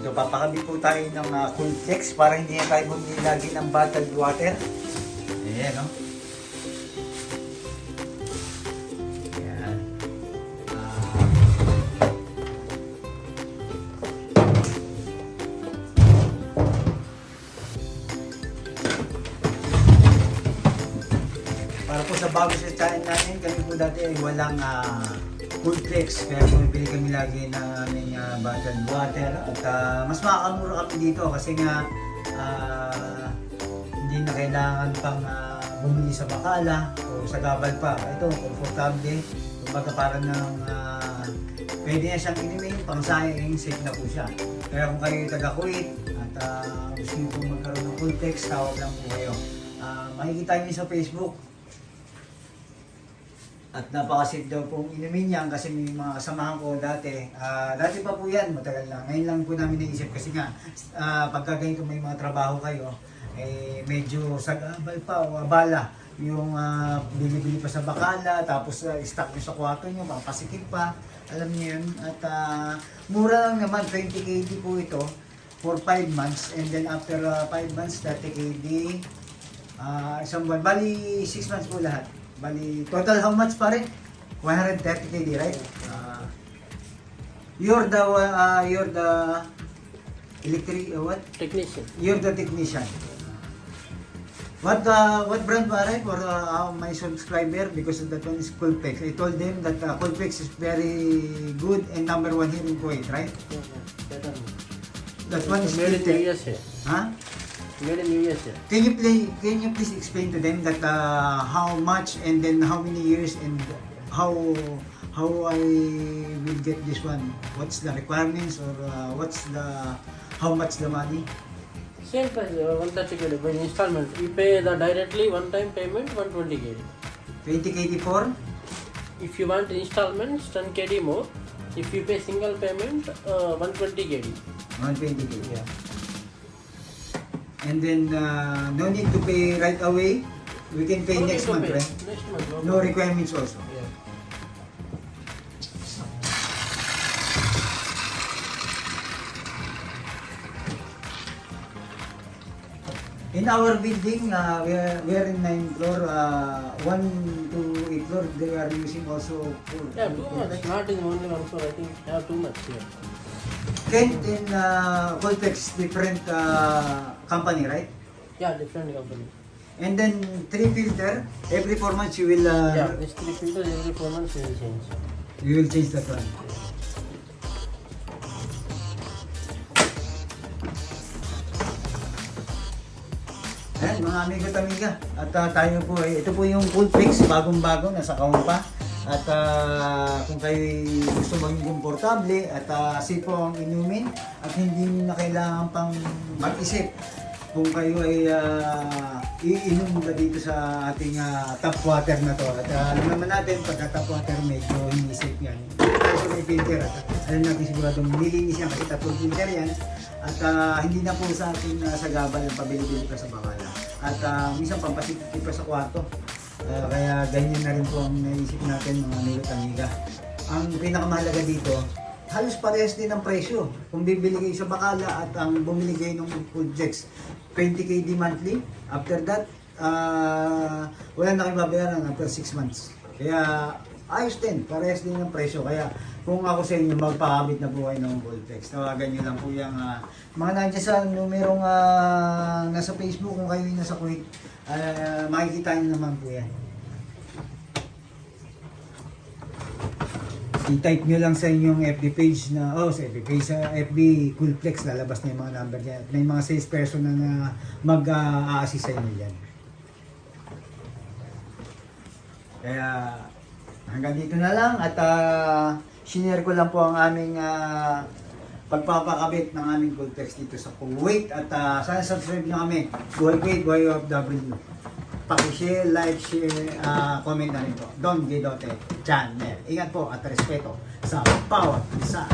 Ito, papakabit po tayo ng cool flex para hindi na tayo bumili lagi ng bottled water. Ayan, no? Ayan. Para po sa bago sa channel natin, kami po dati ay walang cool flex, kaya bumibili kami lagi ng aming bottled water at mas makakamura kami dito kasi nga hindi na kailangan pang bumili sa bakala o sa gabal pa. Ito, komportable, kumbaga parang pwede na siyang inumin, pang sayang, safe na po siya. Kaya kung kayo taga-Kuwait at gusto nyo pong magkaroon ng cool flex, tawag lang po kayo. Makikita nyo sa Facebook. At napaka-safe daw pong inumin yan kasi may mga kasamahan ko dati. Dati pa po yan, matagal lang. Ngayon lang po namin naisip kasi nga pagka ganito may mga trabaho kayo, medyo sagabal pa o abala yung bili-bili pa sa bakala, tapos stock nyo sa kwarto nyo, papasikip pa. Alam niyo yun. At mura lang naman, 20 KD po ito for 5 months. And then after 5 months, 30 KD, isang buwan. Bali, 6 months po lahat. Bali, total how much pa rin? 130 KD, right? You're the electric, what? Technician. You're the technician. What brand pa rin for my subscriber? Because that one is Coolpex. I told them that Coolpex is very good and number 1 here in Kuwait, right? That one is Made in the USA. Huh? Made in USA. Can you please explain to them that how much and then how many years and how I will get this one? What's the requirements or how much the money? Same price, 130 KD by installment. You pay the directly one-time payment 120 KD. 20 KD for? If you want installments 10 KD more. If you pay single payment 120 KD. 120 KD. Yeah. And then no need to pay right away. We can pay No need next to month, pay. right? Next month. No requirements also. Yeah. In our building, we are in 9th floor. 1 to 8 floor, they are using also for. Yeah, too much. Not in only one floor. I think have too much here. Kent in Coltex, different company, right? Yeah, different company. And then 3 filter, every 4 months you will Yeah, this 3 filters every 4 months we will change. you will change that one. Ayan, mga amigo at amiga. At tayo po ito po yung Coolflex, bagong-bago, nasa kahon pa. At kung kayo gusto maging komportable at safe po ang inumin at hindi na kailangan pang mag-isip kung kayo ay iinom ba dito sa ating tap water na to. At alam naman natin, pagka tap water medyo hindi safe yan. Kasi may filter at alam natin siguradong nilinis yan kasi tatlong filter yan. At hindi na po sa atin sagabal ang pabili-bili pa sa bakala. At minsan pampasikip pa sa kwarto. Kaya ganyan na rin po ang naisip natin mga amigo at amiga. Ang pinakamahalaga dito, halos parehas din ang presyo. Kung bibili kayo sa bakala at ang bumili kayo ng Coolflex, 20 KD monthly. After that, wala na kayo babayaran after 6 months. Kaya ayos din, parehas din ang presyo. Kaya kung ako sa inyo, magpakabit na po kayo ng Coolflex. Tawagan nyo lang po yung mga nandiyan sa numerong nasa Facebook kung kayo yung nasa Kuwait. Makikita nyo naman po yan. I-type nyo lang sa inyong FB page na, sa FB page, sa FB Coolflex, lalabas na yung mga number niya. At may mga salesperson na mag-a-assist sa inyo dyan. Kaya hanggang dito na lang at sinare ko lang po ang aming pagpapakabit ng aming Coolflex dito sa Kuwait at sana subscribe nyo kami. Buhay Kuwait, Buhay OFW. Paki-share, like, share, comment na rin po. Don Gidote Channel. Ingat po at respeto sa bawat isa.